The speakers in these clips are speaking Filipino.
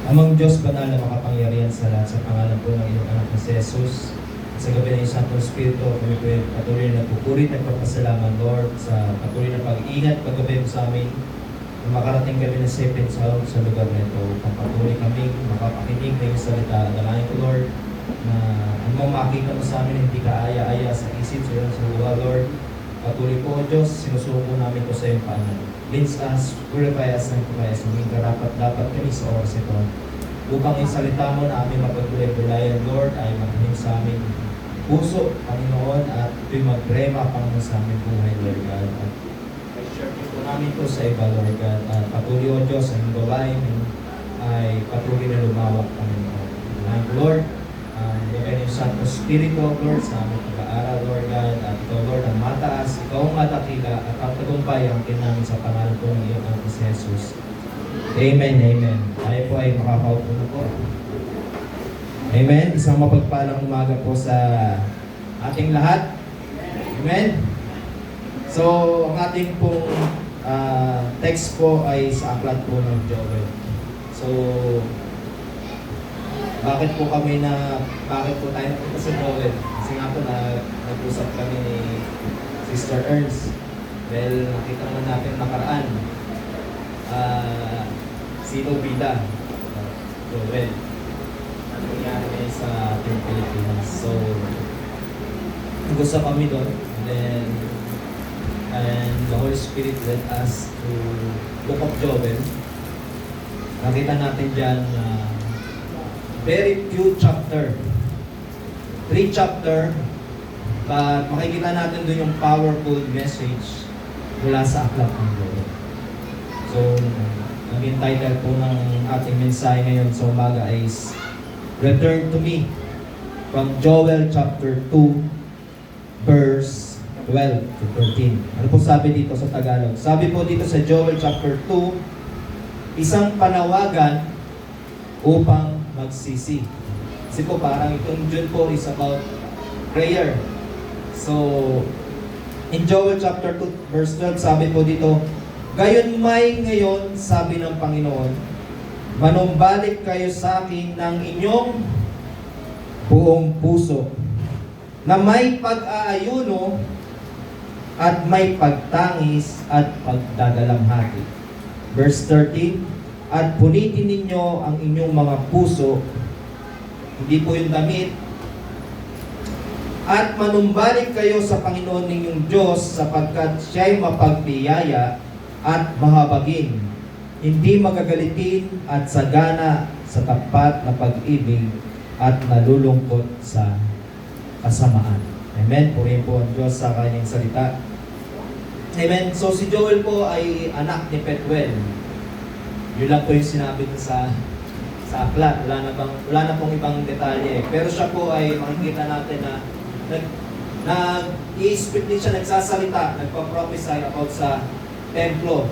Amang Diyos banal na makapangyarihan sa lahat, sa pangalan po ng iyong anak na si Jesus, sa gabi ng Santong Espiritu, kami po ay patuloy na nagpupurit, nagpapasalamat, Lord, sa patuloy na pag-ingat, paggabi mo sa amin, na makarating kami ng safe and sound sa lugar na ito. Patuloy kami makapakinig ng iyong salita. Dalayan ko, Lord, na anong makita mo sa amin, hindi ka aya-aya sa isip, sa lugar, Lord. Patuloy po, O Diyos, sinusuko namin ito sa iyong paanan. Cleanse us, purify us, sanctify us, maging karapat-dapat kami sa oras ito. Upang yung salita mo na aming mapagtulay-tulayan, Lord, ay maging sa aming puso, Panginoon, at ito'y magrema pang sa aming buhay, Lord God. At i-share po namin ito sa iba, Lord God. At patuloy, O Diyos, ang gawain ay patuloy na lumawak, Panginoon. Lord, gawin yung Santo Espiritu, Lord, sa aming pag-aaral, Lord God. At ikaw, Lord, ang mataas, ikaw ang matakila, at ang tagumpay ang kinamin sa pangalan po ng iyong anak si Jesus. Amen, amen. Tayo po ay makakaupo na po. Amen. Isang mapagpalang umaga po sa ating lahat. Amen. So, ang ating pong text po ay sa aklat po ng Joel. So, bakit po tayo napunta sa Joel? Kasi nga po nag-usap kami ni Sister Ernst. Well, nakita naman natin nakaraan. Sino bida? Joel. Ano nangyari ngayon sa ating Pilipinas? So, nag-usap kami doon. And the Holy Spirit led us to Book of Joel. Nakita natin dyan very few chapter. 3 chapter. But makikita natin doon yung powerful message mula sa aklat ng Joel. So, ang title po ng ating mensahe ngayon sa umaga is Return to Me from Joel chapter 2 verse 12 to 13. Ano po sabi dito sa Tagalog? Sabi po dito sa Joel chapter 2, isang panawagan upang magsisi. Kasi po parang itong June po is about prayer. So, in Joel chapter 2 verse 12, sabi po dito, gayon may ngayon, sabi ng Panginoon, manumbalik kayo sa akin ng inyong buong puso, na may pag-aayuno at may pagtangis at pagdadalamhati. Verse 13, at punitin ninyo ang inyong mga puso, hindi po yung damit, at manumbalik kayo sa Panginoon ninyong Diyos sapagkat siya'y mapagbiyaya at mahabagin, hindi magagalitin at sagana sa tapat na pag-ibig at nalulungkot sa kasamaan. Amen. Purihin po ang Diyos sa kanyang salita. Amen. So si Joel po ay anak ni Petuel. Yun lang po yung sinabi ko sa aklat. Wala na pong ibang detalye. Pero siya po ay makikita natin na i-speak din siya, nagsasalita, nagpa-prophesy about sa templo.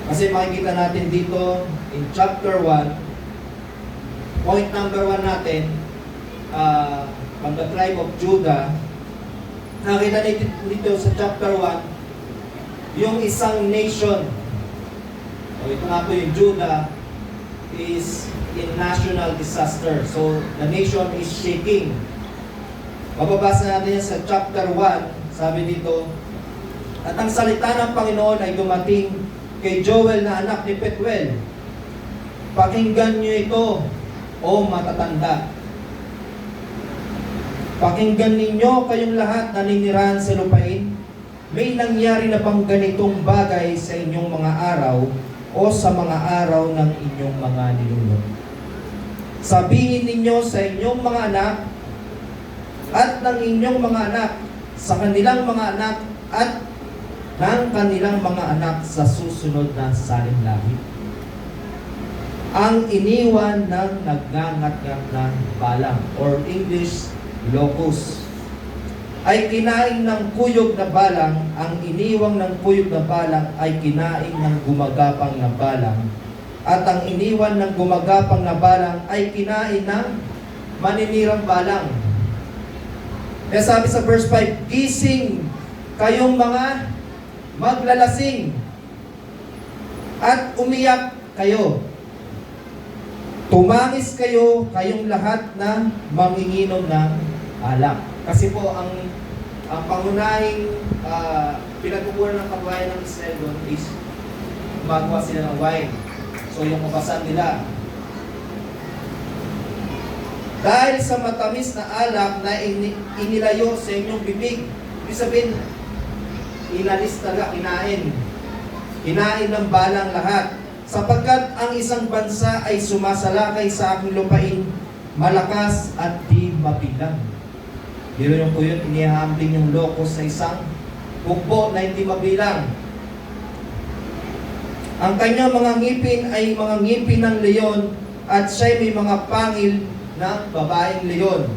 Kasi makikita natin dito in chapter 1, point number 1 natin, from the tribe of Judah, nakita dito sa chapter 1, yung isang nation, o ito nga po yung Judah, is in national disaster. So, the nation is shaking. Mababasa natin yan sa chapter 1, sabi dito, at ang salita ng Panginoon ay dumating kay Joel na anak ni Petuel. Pakinggan niyo ito, o matatanda. Pakinggan ninyo kayong lahat na ninirahan sa lupain. May nangyari na bang ganitong bagay sa inyong mga araw o sa mga araw ng inyong mga ninuno? Sabihin ninyo sa inyong mga anak at ng inyong mga anak, sa kanilang mga anak at ng kanilang mga anak sa susunod na salinlahi. Ang iniwan ng nagngangat-ngat na balang, or English, locust, ay kinain ng kuyog na balang. Ang iniwang ng kuyog na balang ay kinain ng gumagapang na balang. At ang iniwan ng gumagapang na balang ay kinain ng maninirang balang. Kaya sabi sa verse 5, gising kayong mga maglalasing at umiyak kayo. Tumangis kayo, kayong lahat na manginginom ng alak. Kasi po, ang pangunahing pinagkukuha ng kabayan ng Israel doon is gumagawa sila ng wine. So yung kabasan nila. Dahil sa matamis na alak na inilayo sa inyong bibig, ibig sabihin, inalis talaga, kinain. Kinain ng balang lahat. Sapagkat ang isang bansa ay sumasalakay sa aking lupain, malakas at di mabilang. Biro yung po yun, inihambling yung lokos sa isang bukbo na hindi mabilang. Ang kanyang mga ngipin ay mga ngipin ng leon at siya'y may mga pangil ng babaeng leon.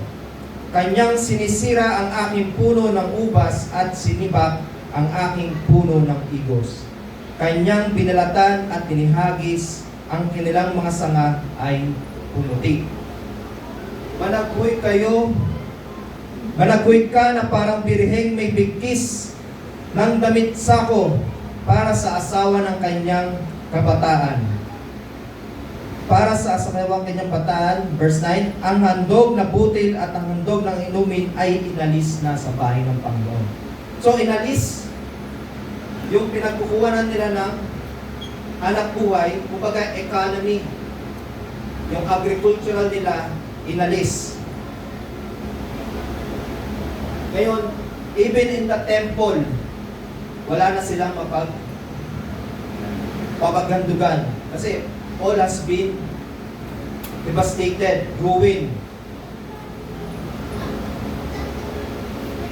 Kanyang sinisira ang aking puno ng ubas at sinibak ang aking puno ng igos. Kanyang binalatan at tinihagis, ang kanilang mga sanga ay pumuti. Managhoy ka na parang birheng may bigkis ng damit sako para sa asawa ng kanyang kabataan. Para sa asawa ng kanyang kabataan, verse 9, ang handog na butil at ang handog ng inumin ay inalis na sa bahay ng Panginoon. So inalis yung pinagkukuhanan nila ng hanap buhay, kumbaga economy, yung agricultural nila, inalis. Ngayon, even in the temple, wala na silang papaghandugan. Kasi all has been devastated, ruined.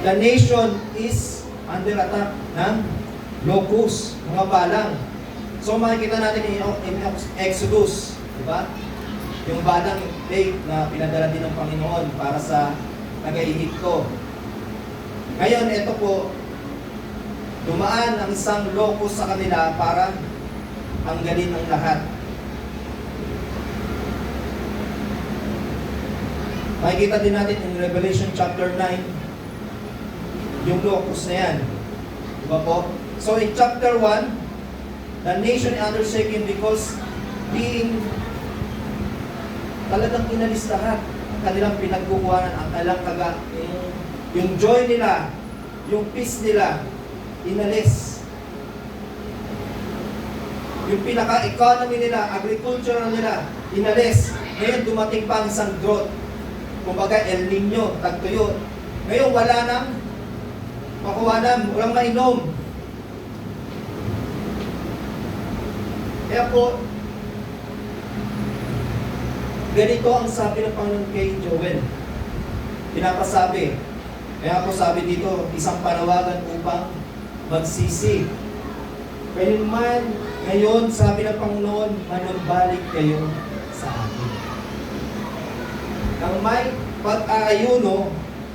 The nation is under attack ng locust, mga balang. So makikita natin in Exodus, di ba? Yung balang plague na pinadala din ng Panginoon para sa taga-Ehipto. Ngayon, ito po, dumaan ang isang locust sa kanila para tanggalin ang lahat. Makikita din natin in Revelation chapter 9, yung locust na yan. Diba po? So in chapter 1, the nation is undertaken because being talagang inalis lahat ang kanilang pinagkukuhanan, ang kanilang yung joy nila, yung peace nila, inalis. Yung pinaka-economy nila, agricultural nila, inalis. Ngayon dumating pa ang isang drought. Kumbaga El Nino, tagtuyo. Ngayon wala nang makuhanan, walang mainom. Kaya po, ganito ang sabi ng Panginoon kay Joel. Pinapasabi. Kaya po sabi dito, isang panawagan upang magsisi. Kaya man, ngayon, sabi ng Panginoon, manumbalik kayo sa akin. Nang may pag-aayuno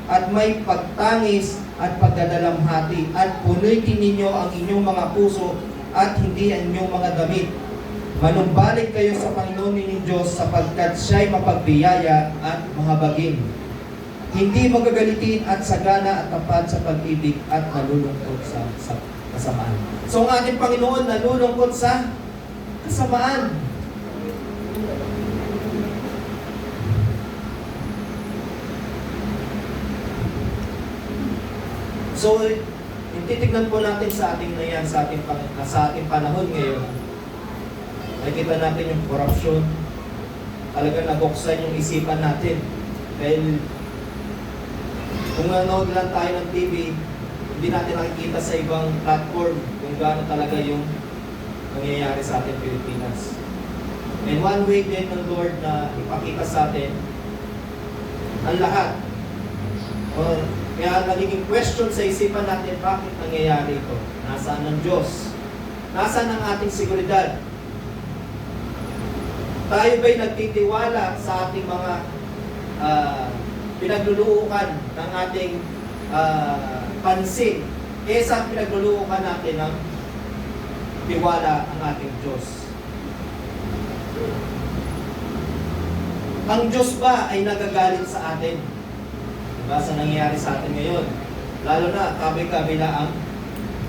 at may pagtangis at pagdadalamhati at punitin ninyo ang inyong mga puso at hindi ang inyong mga damit. Manumbalik kayo sa Panginoon ninyong Diyos sapagkat siya'y mapagbiyaya at mahabagin. Hindi magagalitin at sagana at tapat sa pag-ibig at nalulungkot sa kasamaan. So ang ating Panginoon nalulungkot sa kasamaan. So, titignan po natin sa ating na yan, sa ating panahon ngayon. Nakikita natin yung corruption. Talaga nabuksan yung isipan natin. Dahil kung nanood lang tayo ng TV, hindi natin nakikita sa ibang platform kung gaano talaga yung nangyayari sa ating Pilipinas. And one way din ng Lord na ipakita sa atin ang lahat. Kaya nagiging question sa isipan natin, bakit nangyayari ito? Nasaan ang Diyos? Nasaan ang ating seguridad? Tayo ba'y nagtitiwala sa ating mga pinagluluukan ng ating pansin kaysa pinagluluukan natin ng tiwala ang ating Diyos? Ang Diyos ba ay nagagalit sa atin? Diba sa nangyayari sa atin ngayon? Lalo na, kabi-kabila ang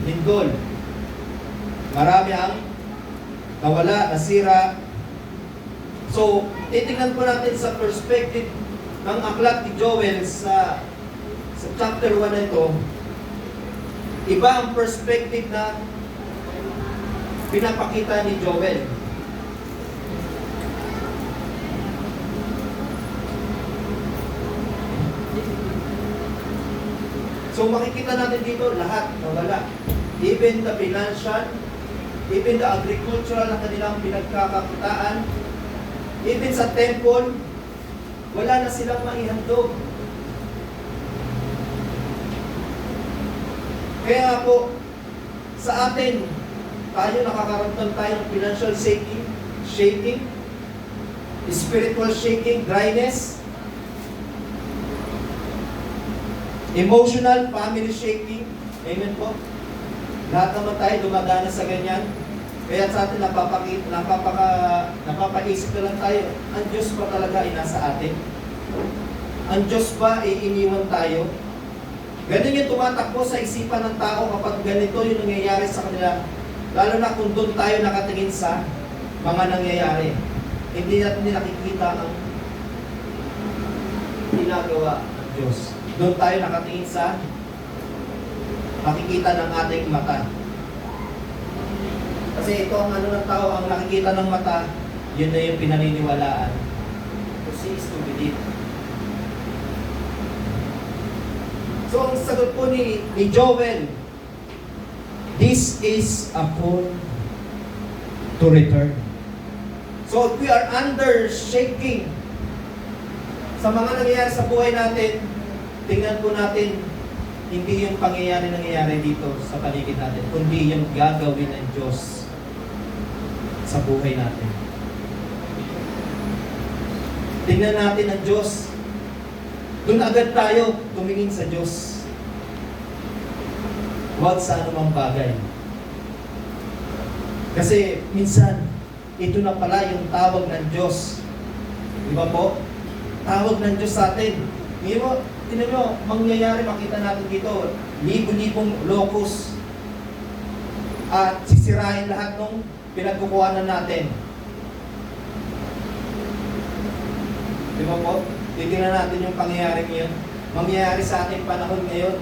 lindol. Marami ang nawala, nasira. So, titingnan po natin sa perspective ng aklat ni Joel sa chapter 1 na ito. Iba ang perspective na pinapakita ni Joel. So makikita natin dito lahat nawala. Even the financial, even the agricultural na kanilang pinagkakakitaan, even sa temple, wala na silang maihandog. Kaya po, sa atin, tayo nakakaramdam tayo ng financial shaking, spiritual shaking, dryness, emotional, family shaking. Amen po. Lahat naman tayo dumadana sa ganyan. Kaya sa atin napapaisip na lang tayo, ang Diyos ba talaga ay nasa atin? Ang Diyos ba ay iniwan tayo? Ganun yung tumatakbo sa isipan ng tao kapag ganito yung nangyayari sa kanila. Lalo na kung doon tayo nakatingin sa mga nangyayari. Hindi natin nakikita ang ginagawa ng Diyos. Doon tayo nakatingin sa makikita ng ating mata. Kasi ito ang ano ng tao, ang nakikita ng mata, yun na yung pinaniniwalaan. To see is to believe. So ang sagot po ni Joel, this is a call to return. So if we are under shaking sa mga nangyayari sa buhay natin, tingnan po natin, hindi yung nangyayari dito sa paligid natin, kundi yung gagawin ng Diyos sa buhay natin. Tingnan natin ang Diyos. Doon agad tayo tumingin sa Diyos. Huwag sa anumang bagay. Kasi minsan, ito na pala yung tawag ng Diyos. Di ba po? Tawag ng Diyos sa atin. Tingnan nyo, mangyayari, makita natin dito, libo-libong locust at sisirain lahat ng pinagkukuhanan natin. Di ba po? Titingnan natin yung pangyayari ngayon. Mangyayari sa ating panahon ngayon.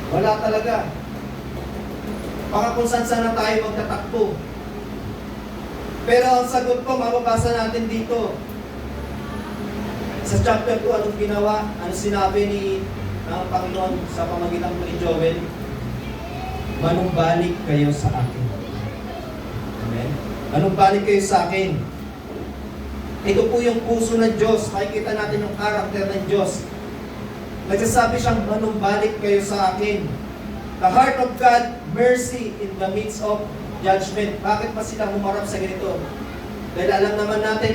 Wala talaga. Baka kung saan na tayo magtatakbo. Pero ang sagot po, mababasa natin dito. Sa chapter 2, anong ginawa? Ano sinabi ng Panginoon sa pamagitan ni Joel? Manumbalik kayo sa akin. Amen? Manumbalik kayo sa akin. Ito po yung puso ng Diyos. Makikita natin yung karakter ng Diyos. Nagsasabi siyang, manumbalik kayo sa akin. The heart of God, mercy in the midst of judgment. Bakit pa sila humarap sa ganito? Dahil alam naman natin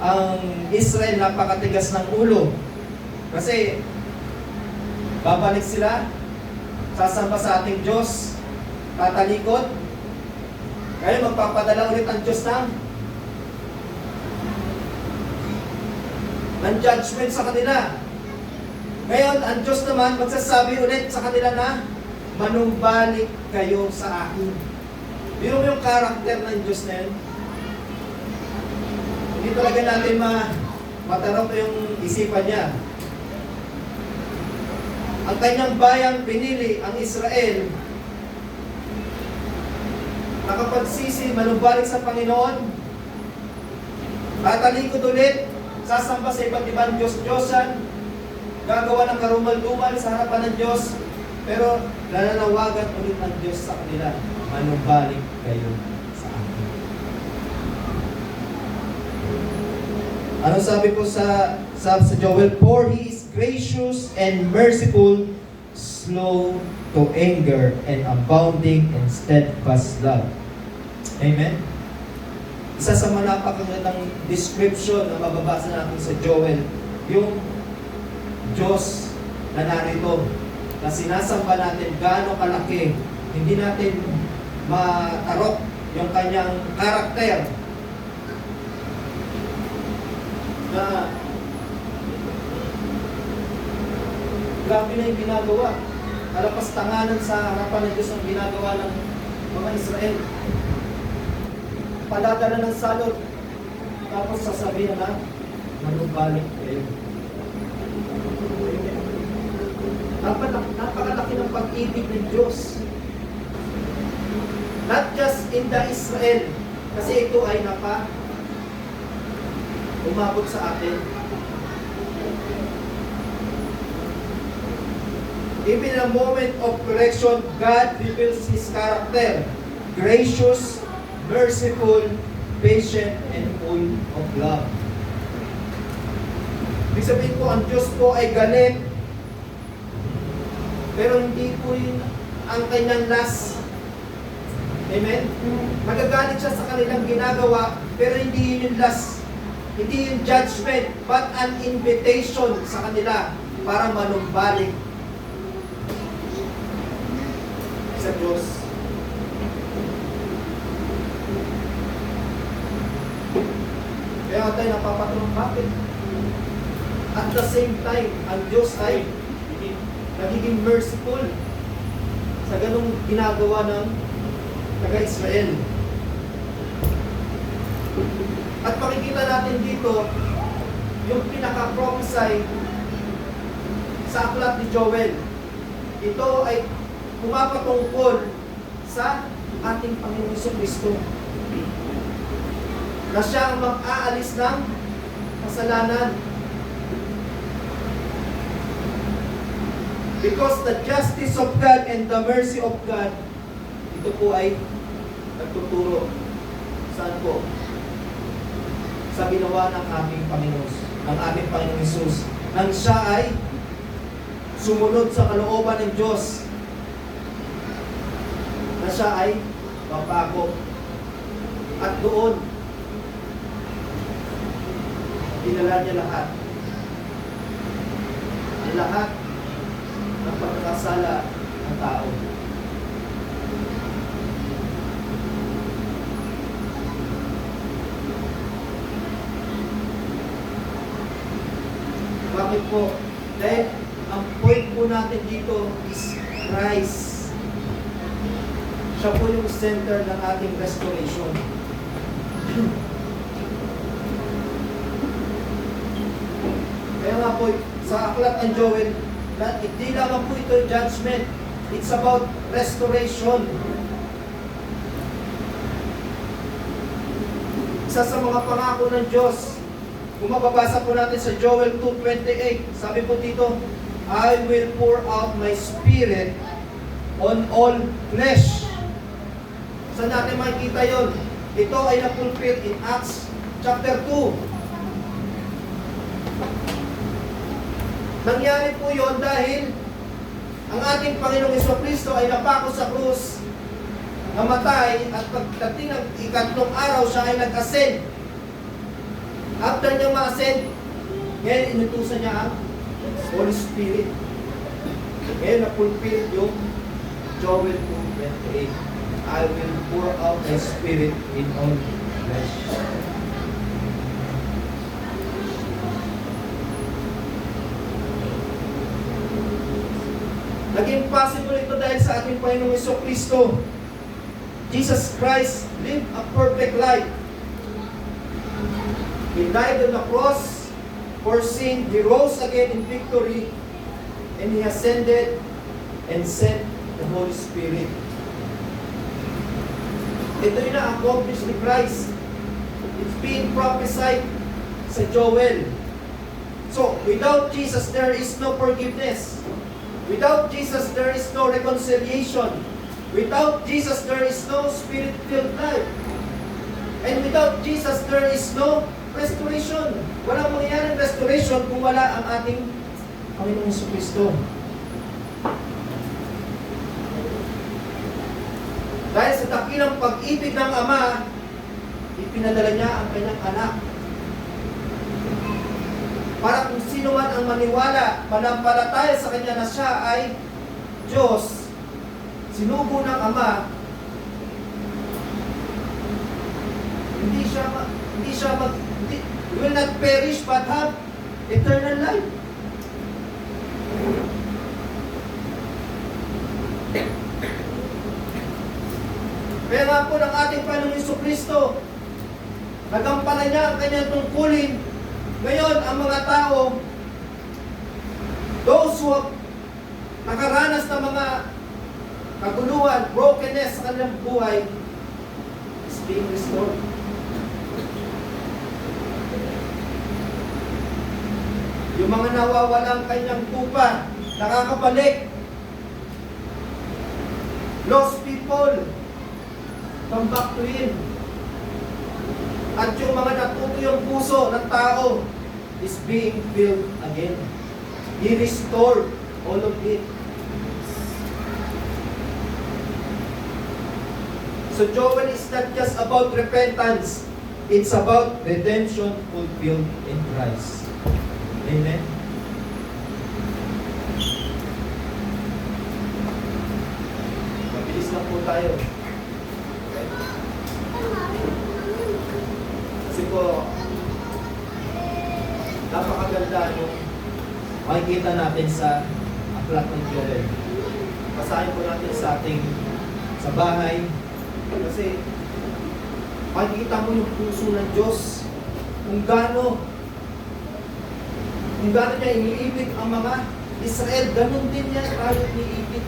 ang Israel napakatigas ng ulo. Kasi babalik sila, sasamba sa ating Diyos, tatalikod. Kaya magpapadala ulit ang Diyos ng judgment sa kanila. Ngayon, ang Diyos naman magsasabi ulit sa kanila na manumbalik kayo sa akin. Biro mo yung karakter ng Diyos na yun. Hindi talaga natin matarap yung isipan niya. Ang kanyang bayang pinili, ang Israel, nakapagsisi, manumbalik sa Panginoon, tatalikod ulit, sasamba sa iba't ibang Diyos-Diyosan, gagawa ng karumal-dumal sa harapan ng Diyos, pero nananawagan ulit ng Diyos sa kanila, manumbalik kayo sa akin. Ano sabi po sa Joel? For He is gracious and merciful, slow to anger, and abounding in steadfast love. Amen? Isa sa mga napakagandang description na mababasa natin sa Joel, yung Diyos na narito, na sinasamba natin gaano kalaki, hindi natin matarok yung kanyang karakter na grabe na yung ginagawa. Kalapastanganan sa harapan ng Diyos ang ginagawa ng mga Israel. padadala ng salot, tapos sasabihin na, manumbalik kayo. Napakalaki ng pag-ibig ng Diyos. Not just in the Israel, kasi ito ay umabot sa atin. Even in a moment of correction, God reveals His character. Gracious, merciful, patient, and full of love. Ibig sabihin po, ang Diyos po ay galit, pero hindi po yun ang kanyang last. Amen? Magagalit siya sa kanilang ginagawa, pero hindi yun yung last. Hindi yung judgment, but an invitation sa kanila para manumbalik sa Diyos. Kaya tayo napapatanong, bakit? At the same time, ang Diyos ay nagiging merciful sa ganong ginagawa ng taga-Israel. At makikita natin dito yung pinaka-prophesy sa aklat ni Joel. Ito ay pumapatungkol sa ating Panginoon Jesucristo, na siya ang mag-aalis ng kasalanan. Because the justice of God and the mercy of God, ito po ay nagtuturo. Saan po? Sa ginawa ng aming Panginoong Hesus, nang siya ay sumunod sa kalooban ng Diyos, na siya ay mapako. At doon, dinala niya lahat ng pagkakasala ng tao. Bakit po? Dahil ang point po natin dito is Christ. Siya po yung center ng ating restoration. Kaya nga po, sa aklat ng Joel, hindi lamang po ito judgment. It's about restoration. Isa sa mga pangako ng Diyos, kung mababasa po natin sa Joel 2:28, sabi po dito, I will pour out my spirit on all flesh. Saan natin makikita yon? Ito ay na-fulfill in Acts chapter 2. Nangyari po yon dahil ang ating Panginoong Jesucristo ay napako sa krus, namatay, at pagdating ng ikatlong araw, siya ay nag-ascend. After niya ma-ascend, ngayon inutusan niya ang Holy Spirit. Ngayon na-fulfill yung Joel 2:28. I will pour out my spirit in all flesh. Naging possible ito dahil sa ating Panginoong Jesucristo. Jesus Christ lived a perfect life. He died on the cross for sin. He rose again in victory. And He ascended and sent the Holy Spirit. Ito yung na-accomplish ni Christ. It's being prophesied sa Joel. So, without Jesus, there is no forgiveness. Without Jesus, there is no reconciliation. Without Jesus, there is no spirit-filled life. And without Jesus, there is no restoration. Walang mangyayaring restoration kung wala ang ating Panginoong Jesucristo. Dahil sa dakilang pag-ibig ng Ama, ipinadala niya ang kanyang anak. Para kung sino man ang maniwala, manampalataya sa Kanya na Siya ay Diyos, sinugo ng Ama, hindi will not perish but have eternal life. Kaya nga po ng ating Panginoong Jesucristo, Nagampanan niya ang kanyang tungkulin. Ngayon, ang mga tao, those who have nakaranas ng mga kaguluhan, brokenness sa kanilang buhay, is being restored. Yung mga nawawalang kanyang tupa, nakakabalik. Lost people, come back to Him. At yung mga natutuyong puso ng tao is being filled again. He restored all of it. So Joel is not just about repentance, it's about redemption fulfilled in Christ. Amen? Mabilis lang po tayo. Okay? Kasi po, napakaganda yung makikita natin sa aklat ng Joel. Basahin po natin sa ating sa bahay. Kasi makikita mo yung puso ng Diyos kung gaano niya iniibig ang mga Israel, ganun din niya tayo iniibig.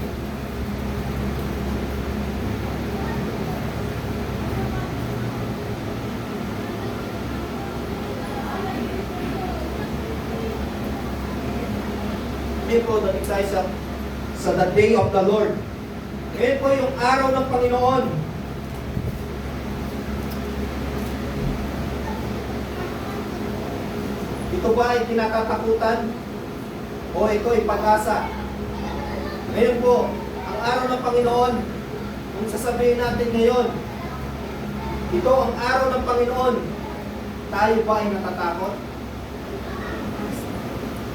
Ngayon po, danig tayo sa the day of the Lord. Ngayon po yung araw ng Panginoon. Ito ba ay kinatatakutan? O ito ay pag-asa? Ngayon po, ang araw ng Panginoon, kung sasabihin natin ngayon, ito ang araw ng Panginoon, tayo ba ay natatakot?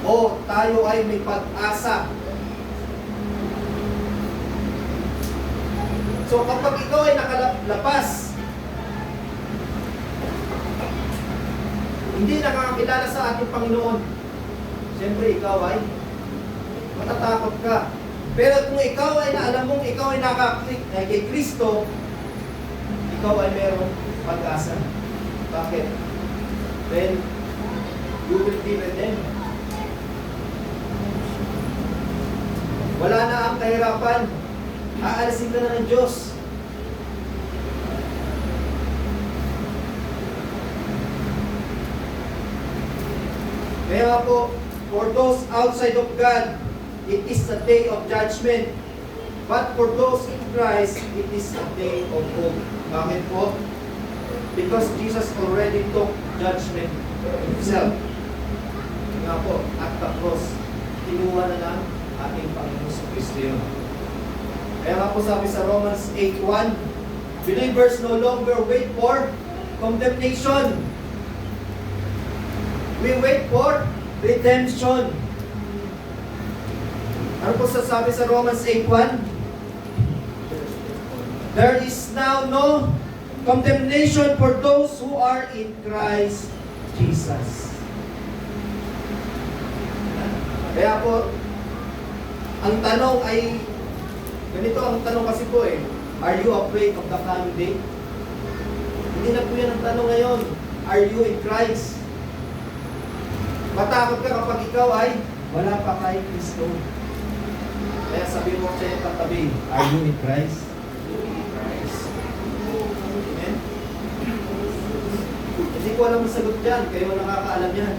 O tayo ay may pag-asa? So kapag ikaw ay nakalapas, hindi nakakakilala sa ating Panginoon, siyempre ikaw ay matatakot ka. Pero kung ikaw ay alam mong ikaw ay nakaklik kay Kristo, ikaw ay merong pag-asa. Bakit? Then, you will be redeemed. Wala na ang kahirapan. Aalisin ka na ng Diyos. Kaya po, for those outside of God, it is a day of judgment. But for those in Christ, it is a day of hope. Bakit po? Because Jesus already took judgment Himself. Nga po, at the cross, kinuha na ng ating Panginoon sa Kristo yun. Kaya nga po sabi sa Romans 8:1, believers no longer wait for condemnation. We wait for redemption. Ano po sasabi sa Romans 8:1? There is now no condemnation for those who are in Christ Jesus. Kaya po, ang tanong ay, ganito ang tanong kasi po are you afraid of the coming day? Hindi na po yan ang tanong ngayon. Are you in Christ? Matakot ka kapag ikaw ay wala pa kay Kristo. Kaya sabi mo sa iyong katabi, are you in Christ? Amen? Hindi ko alam ang sagot dyan, kayo nakakaalam yan.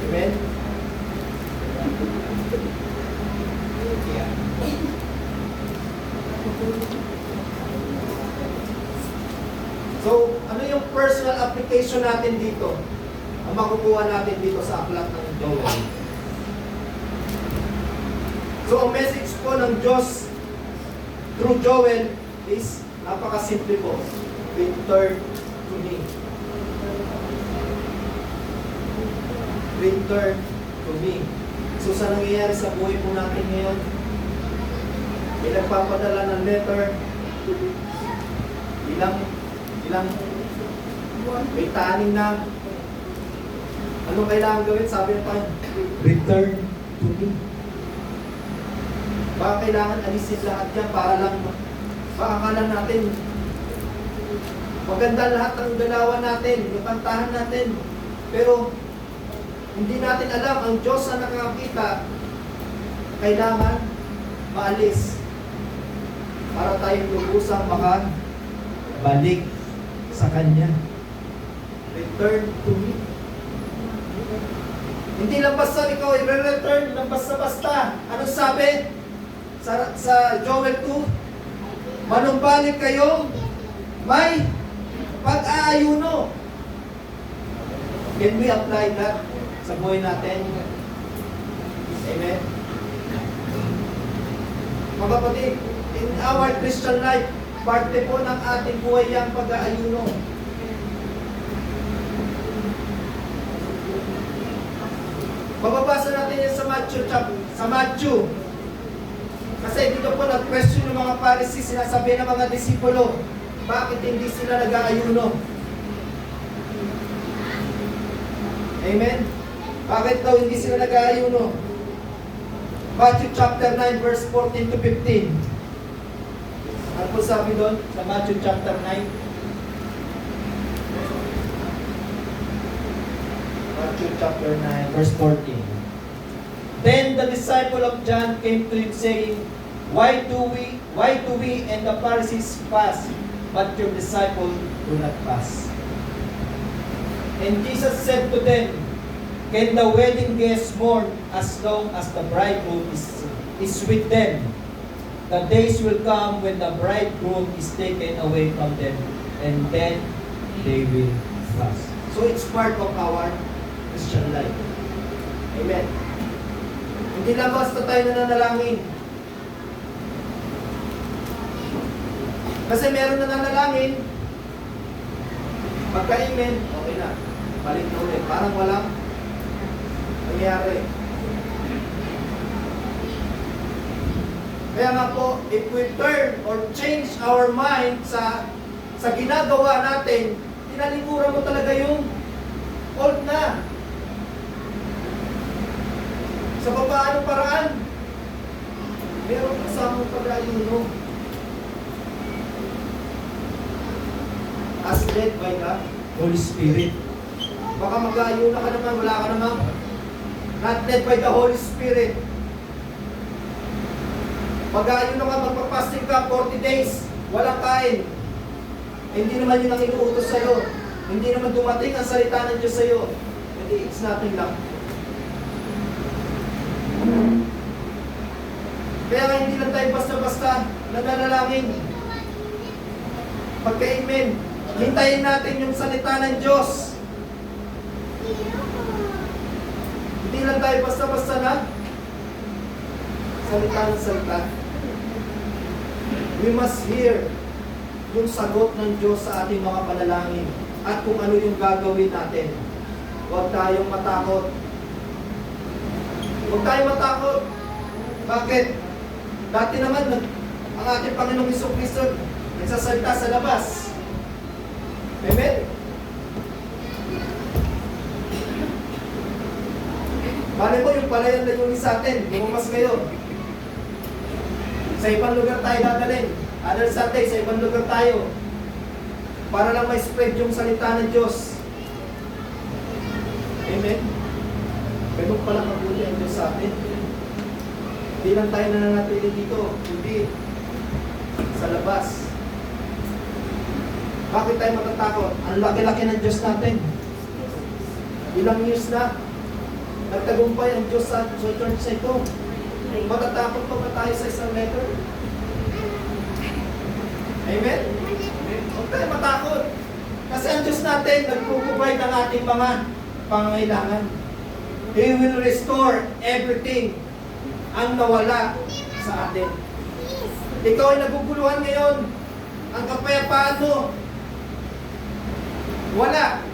Amen? So, ano yung personal application natin dito? Ang makukuha natin dito sa aklat ng Joel. So, ang message po ng Diyos through Joel is napakasimple po. Return to me. Return to me. So, sa nangyayari sa buhay po natin ngayon, may nagpapadala ng letter, ilang may taning na, anong kailangan gawin? Sabi ng Panginoon, return to me. Baka kailangan alisin lahat yan para lang, baka akala natin, Maganda lahat ng galawan natin, yung kantahan natin. Pero hindi natin alam, ang Diyos na nakakita, kailangan maalis para tayong lubusang balik sa Kanya. Return to me. Hindi lang basta ikaw i-return lang basta-basta. Ano sabi sa Joel 2? Manumbalik kayong may pag-aayuno. Can we apply that sa buhay natin? Amen? Mga kapatid, in our Christian life, parte po ng ating buhay yung pag-aayuno. Mababasa natin yan sa Matthew. Kasi dito po nag-question ng mga Pharisees, sinasabi ng mga disipulo, bakit hindi sila nag-aayuno? Amen? Bakit daw hindi sila nag-aayuno? Matthew chapter 9 verse 14 to 15. Ano po sabi doon sa Matthew chapter 9? Matthew chapter 9 verse 14. Then the disciple of John came to him saying, Why do we and the Pharisees fast, but your disciples do not fast? And Jesus said to them, Can the wedding guests mourn as long as the bridegroom is with them? The days will come when the bridegroom is taken away from them, and then they will fast. So it's part of our Christian life. Amen. Hindi lang basta tayo nananalangin. Kasi meron na nananalangin, pagka-amen, okay na. Balik na ulit. Parang walang nangyari. Kaya nga po, if we turn or change our mind sa ginagawa natin, tinalikuran mo talaga yung old na. Sa papaanong paraan, meron kasamang pag-aayuno. As led by the Holy Spirit. Baka mag-aayuno ka naman, wala ka naman. Not led by the Holy Spirit. Mag-aayuno ka, magpapasting ka 40 days, walang kain. Hindi naman yun ang inuutos sa'yo. Hindi naman dumating ang salita ng Diyos sa'yo. Hindi, it's nothing lang. Kaya nga hindi lang tayo basta-basta nananalangin. Pagka-amen, hintayin natin yung salita ng Diyos. Hindi lang tayo basta-basta na salita ng salita. We must hear yung sagot ng Diyos sa ating mga panalangin at kung ano yung gagawin natin. Huwag tayong matakot. Huwag tayong matakot. Bakit? Dati naman, ang ating Panginoong Jesucristo nagsasalita sa labas. Amen? Bale mo, yung palayan na yun sa atin, lumamas ngayon. Sa ibang lugar tayo dadalhin. Other Sunday, sa ibang lugar tayo. Para lang ma-spread yung salita ng Diyos. Amen? Ganun pala mabuti ang Diyos sa atin. Hindi lang tayo nananatili dito, hindi sa labas. Bakit tayo matatakot? Ang laki-laki ng Diyos natin. Ilang years na, nagtagumpay ang Diyos sa church na ito. Matatakot pa ba tayo sa isang letter? Amen? Huwag tayo matakot. Kasi ang Diyos natin, nag-provide ng ating mga pangangailangan. He will restore everything ang nawala sa atin. Ikaw ay naguguluhan ngayon. Ang kapayapaan mo, wala.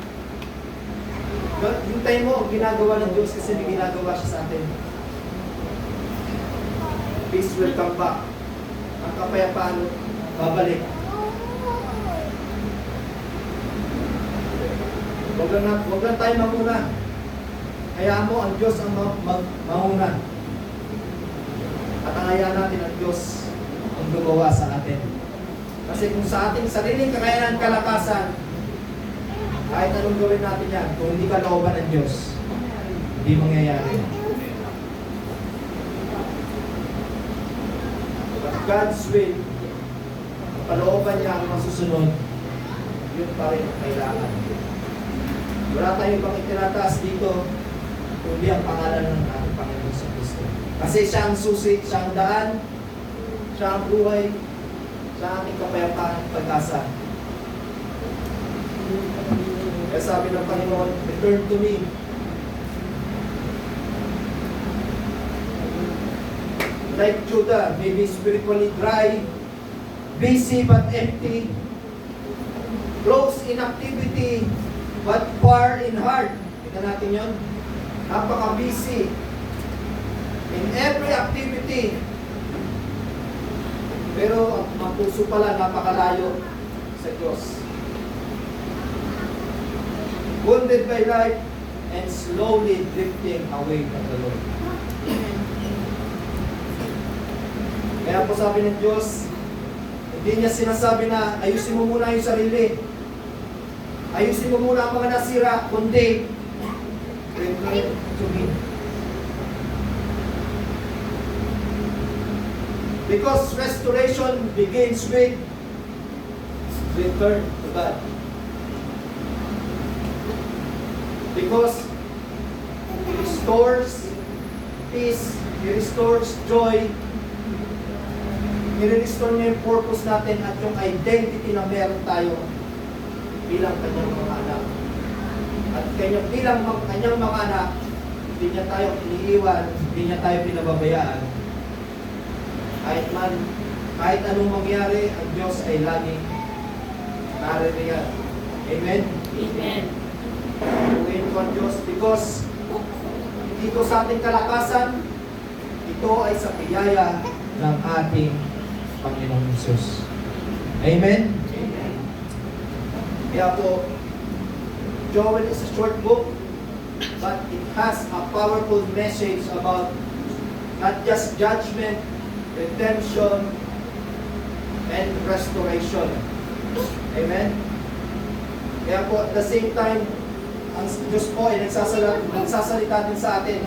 Hintay mo, ginagawa ng Diyos kasi may ginagawa siya sa atin. Peace will come back. Ang kapayapaan mo, babalik. Huwag lang tayo mamuna. Hayaan mo ang Diyos ang mauna. At ang hayaan natin ang Diyos ang gumawa sa atin. Kasi kung sa ating sariling kakayanan, kalakasan, kahit anong gawin natin yan, kung hindi ka looban ng Diyos, hindi mangyayari. But God's will, palooban niya ang masusunod, yun pa rin ang kailangan. Wala tayong ibang itinataas dito, kundi ang pangalan ng ating Panginoon sa Kristo. Kasi siya ang susi, siya ang daan, siya ang buhay, siya ang ating kapayapaan at pag-asa. Kaya sabi ng Panginoon, return to me. Like Judah, maybe spiritually dry, busy but empty, close in activity but far in heart. Tingnan natin yun. Napaka-busy in every activity. Pero ang puso pala napakalayo sa Diyos. Wounded by life and slowly drifting away from the Lord. Kaya po sabi ng Diyos, hindi niya sinasabi na ayusin mo muna yung sarili. Ayusin mo muna ang mga nasira, kundi return to me. Because restoration begins with return to God. Because He restores peace, He restores joy, He-restore niya yung purpose natin at yung identity na meron tayo bilang kanyang mga anak. At bilang kanyang mga anak, hindi niya tayo iniiwan, hindi niya tayo pinababayaan. Kahit anong mangyari, ang Diyos ay laging naririyan. Amen? Amen. Tuwin ko ang Diyos because dito sa ating kalakasan, ito ay sa biyaya ng ating Panginoong Hesus. Amen? Amen. Kaya po, Joel is a short book, but it has a powerful message about not just judgment, redemption, and restoration. Amen? Kaya po, at the same time, ang Diyos po ay nagsasalita din sa atin.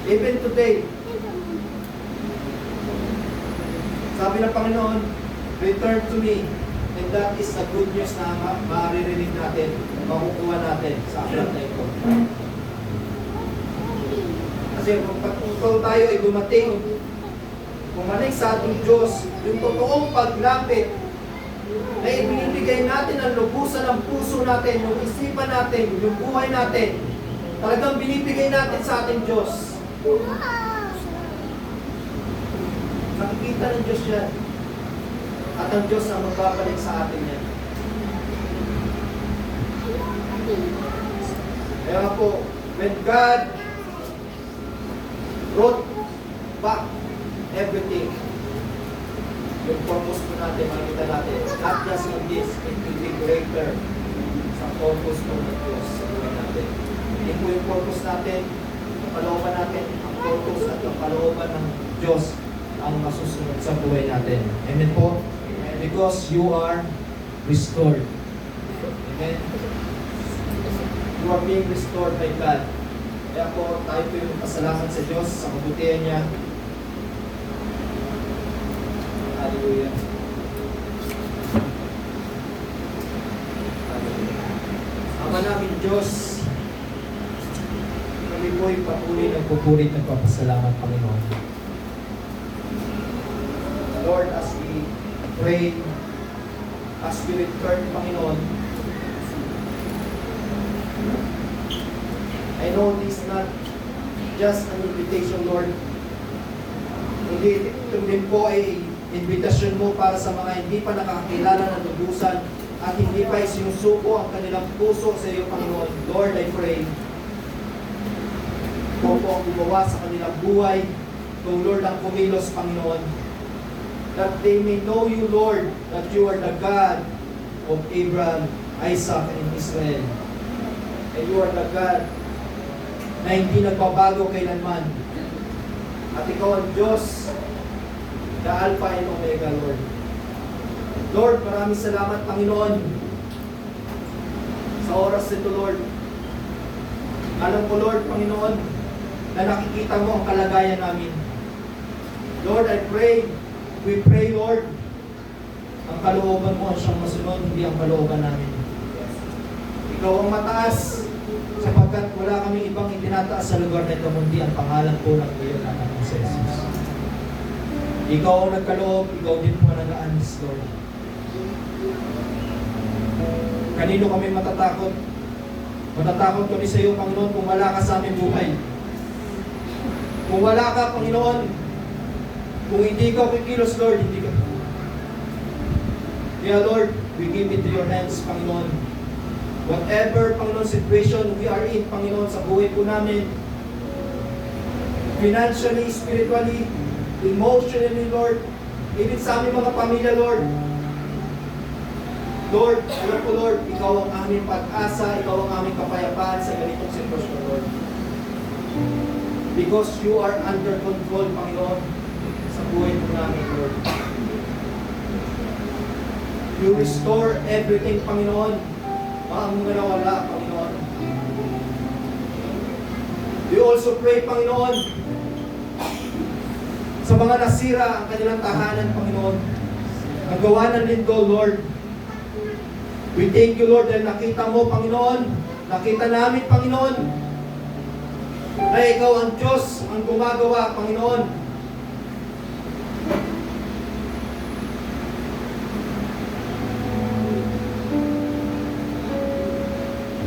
Even today, sabi ng Panginoon, return to me. And that is the good news na maririnig natin, makukuha natin sa aklat na ito. Kasi kung patungkol tayo ay dumating, bumalik sa ating Diyos, yung totoong paglapit na ibinibigay natin ang lubusan ng puso natin, yung isipan natin, yung buhay natin, talagang binibigay natin sa ating Diyos. Nakikita ng Diyos yan. At ang Diyos ang magbabalik sa atin yan. Kaya po, when God brought back everything, yung purpose po natin, makikita natin, not just on this, it will be greater sa purpose po ng Diyos sa buhay natin. Hindi po yung purpose natin, ang kalooban natin, ang purpose at ang kalooban ng Diyos ang masusunod sa buhay natin. Amen po? Because you are restored. Amen? You are being restored by God. Kaya po, tayo po yung pasalamat sa Diyos sa kabutihan niya. Hallelujah. Ama namin Diyos, kami po'y patuloy nagpupurit ng papasalamat, Panginoon. Lord, as we pray, as we return, Panginoon, I know this is not just an invitation, Lord. Hindi, ito din po ay invitasyon mo para sa mga hindi pa nakakilala ng lubusan at hindi pa isinusuko ang kanilang puso sa iyo, Panginoon. Lord, I pray, ikaw po ang gumawa sa kanilang buhay, kung Lord ang kumilos, Panginoon, that they may know you, Lord, that you are the God of Abraham, Isaac, and Israel. And you are the God na hindi nagbabago kailanman. At ikaw ang Diyos, the Alpha and Omega, Lord. Lord, maraming salamat, Panginoon, sa oras nito, Lord. Alam ko, Lord, Panginoon, na nakikita mo ang kalagayan namin. Lord, we pray, Lord, ang kalooban mo ang siyang masunod, hindi ang kalooban namin. Ikaw ang mataas, sapagkat wala kaming ibang itinataas sa lugar na ito, kundi ang pangalan po ng iyong anak ng si Jesus. Ikaw ang nagkaloob, ikaw din po ang nag-aanis, Lord. Kanino kami matatakot? Matatakot kami sa iyo, Panginoon, kung wala ka sa aming buhay. Kung wala ka, Panginoon, kung hindi ka kikilos, Lord, hindi ka. Kaya, Lord, we give it to your hands, Panginoon. Whatever, Panginoon, situation we are in, Panginoon, sa buhay po namin, financially, spiritually, emotionally, Lord, even sa aming mga pamilya, Lord. Lord, alam ko, Lord, ikaw ang aming pag-asa, ikaw ang aming kapayapaan sa ganitong sitwasyon, Lord. Because you are under control, Panginoon, sa buhay po namin, Lord. You restore everything, Panginoon. Ang mga nawala, Panginoon. We also pray, Panginoon, sa mga nasira ang kanilang tahanan, Panginoon. Ang gawa ng lindol, Lord. We thank you, Lord, dahil nakita mo, Panginoon. Nakita namin, Panginoon, na ikaw ang Diyos ang gumagawa, Panginoon.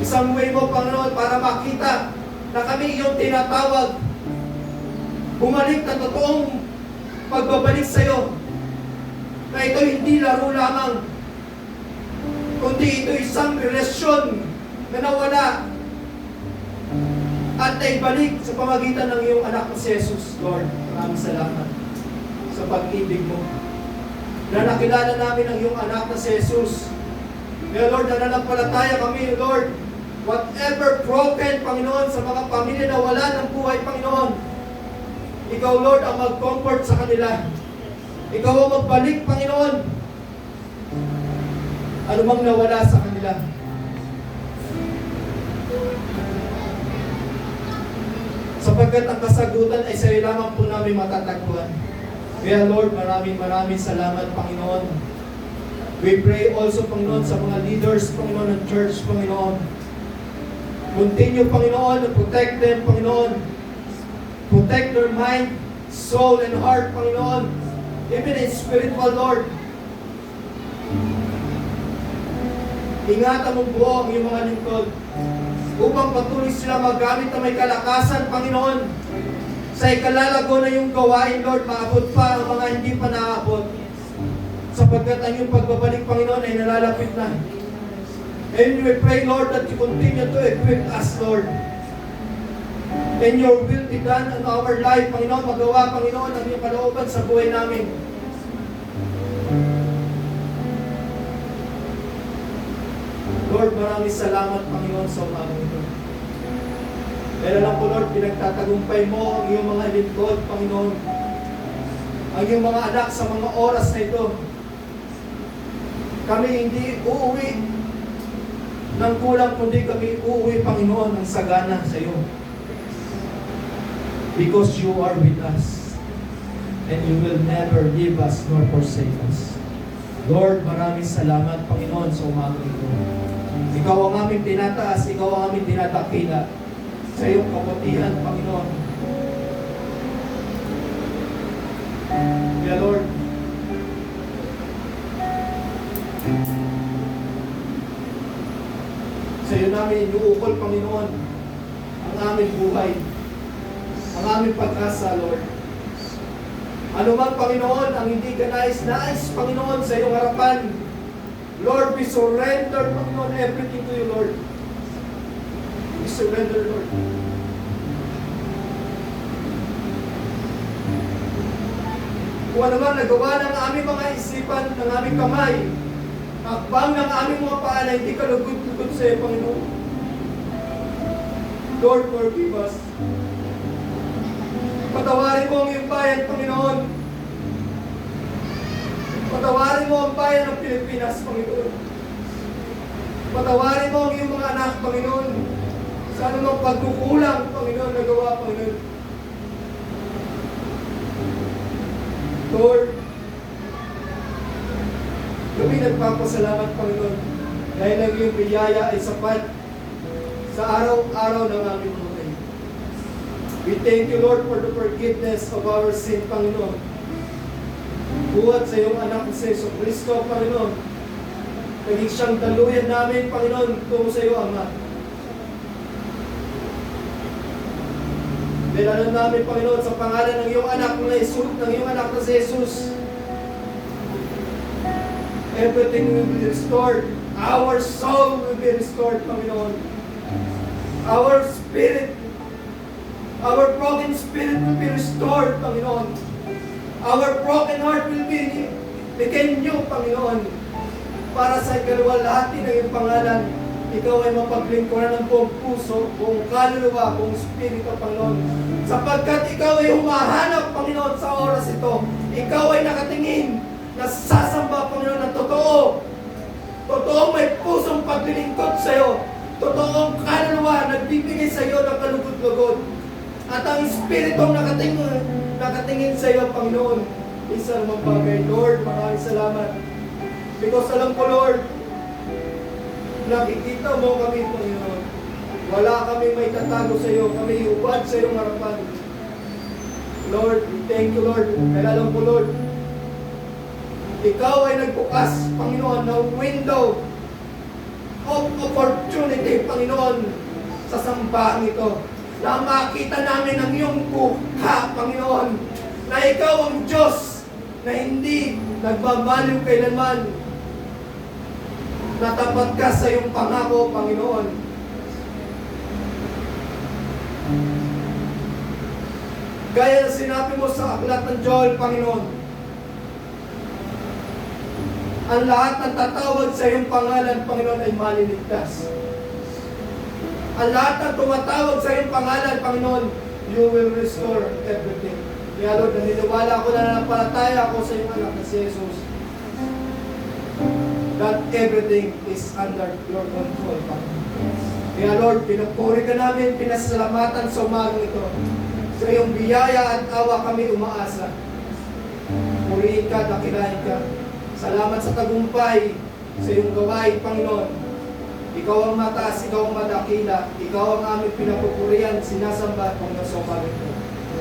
Isang way mo, Panginoon, para makita na kami iyong tinatawag. Bumalik na totoong pagbabalik sa iyo. Na ito hindi laro lamang, kundi ito isang relasyon na nawala at naibalik sa pamagitan ng iyong anak na si Jesus, Lord. Maraming salamat sa pag-ibig mo. Na nakilala namin ang iyong anak na si Jesus. Kaya, Lord, nananampalataya kami, Lord. Whatever broken, Panginoon, sa mga pamilya na wala ng buhay, Panginoon, ikaw, Lord, ang mag-comfort sa kanila. Ikaw ang magbalik, Panginoon, ano mang nawala sa kanila. Sapagkat ang kasagutan ay sa iyo lamang po namin matatagpuan. Kaya, Lord, maraming salamat, Panginoon. We pray also, Panginoon, sa mga leaders, Panginoon, ng church, Panginoon. Continue, Panginoon, to protect them, Panginoon. Protect their mind, soul, and heart, Panginoon. Even in spiritual, Lord. Ingatan mo buo ang iyong mga lingkod upang patuloy sila magamit na may kalakasan, Panginoon. Sa ikalalago na yung gawain, Lord, maabot pa ang mga hindi pa naabot. Sapagkat ang iyong pagbabalik, Panginoon, ay nalalapit na. And we pray, Lord, that you continue to equip us, Lord. And your will be done in our life, Panginoon. Magawa, Panginoon, ang iyong kalooban sa buhay namin. Lord, maraming salamat, Panginoon, sa umagang ito. Pero lang po, Lord, pinagtatagumpay mo ang iyong mga lingkod, Panginoon. Ang iyong mga anak sa mga oras na ito. Kami hindi uuwi nang kulang, kundi kami uuwi, Panginoon, ng sagana sa iyo. Because you are with us. And you will never leave us nor forsake us. Lord, maraming salamat, Panginoon, sa umagang ito. Ikaw ang aming tinataas, ikaw ang aming tinatakila sa iyong kabutihan, Panginoon. Kaya, Lord, sa iyo namin inuukol, Panginoon, ang aming buhay, ang aming pag-asa, Lord. Ano man, Panginoon, ang hindi ka nais, Panginoon, sa iyong harapan, Lord, we surrender, Panginoon, everything to you, Lord. We surrender, Lord. Kung ano man nagawa ng aming mga isipan, ng aming kamay, hakbang ng aming mga paa na hindi ka lugod-lugod sa iyo, Panginoon. Lord, forgive us. Patawarin mo ang iyong bayan, Panginoon. Patawarin mo ang bayan ng Pilipinas, Panginoon. Patawarin mo ang iyong mga anak, Panginoon. Sa anumang pagkukulang, Panginoon, nagawa, Panginoon. Lord, kami nagpapasalamat, Panginoon, dahil ang iyong biyaya ay sapat sa araw-araw ng aming buhay. We thank you, Lord, for the forgiveness of our sin, Panginoon. Buhat sa iyong anak si Jesu Cristo, Panginoon. Naging siyang daluyan namin, Panginoon, tungo sa iyo, Ama. Dahil alam namin, Panginoon, sa pangalan ng iyong anak na Jesus, ng iyong anak na si Jesus, everything will be restored. Our soul will be restored, Panginoon. Our spirit, our broken spirit will be restored, Panginoon. Our broken heart will be became new, Panginoon. Para sa ikaluwalhati ng iyong pangalan, ikaw ay mapaglingkuran ng buong puso, buong kaluluwa, buong spirito, Panginoon. Sapagkat ikaw ay humahanap, Panginoon, sa oras ito. Ikaw ay nakatingin, nasasamba, Panginoon, na totoo. Totoong may pusong paglilingkod sa iyo. Totoong kaluluwa, nagbibigay sa iyo ng kalugod-lugod. At ang Espiritong nakatingin sa iyo, Panginoon. Isa naman bagay, Lord, maraming salamat. Because alam ko, Lord, nakikita mo kami, Panginoon. Wala kami may tatago sa iyo. Kami hubad sa iyong harapan. Lord, we thank you, Lord. Kaya alam ko, Lord, ikaw ay nagbukas, Panginoon, ng window of opportunity, Panginoon, sa sambahan ito. Na makita namin ang iyong buka, Panginoon, na ikaw ang Diyos na hindi nagmamaliw kailanman. Natapat ka sa iyong pangako, Panginoon. Gaya na sinabi mo sa aklat ng Joel, Panginoon, ang lahat ng tatawag sa iyong pangalan, Panginoon, ay maliligtas. Ang lahat ng tumatawag sa iyong pangalan, Panginoon, you will restore everything. Kaya Lord, naniniwala ko na nanampalataya ako sa iyong anak na si Jesus, that everything is under your control, Panginoon. Kaya Lord, pinupuri ka namin, pinasalamatan sa umagang ito. Sa iyong biyaya at awa kami umaasa. Purihin ka, dakilahin ka. Salamat sa tagumpay sa iyong gawain, Panginoon. Ikaw ang mataas, ikaw ang madakila. Ikaw ang aming pinapupurihan, sinasamba, Panginoon, sa umagang ito.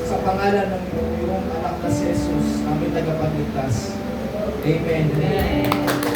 Sa pangalan ng iyong anak na si Jesus, aming tagapagligtas. Amen. Amen.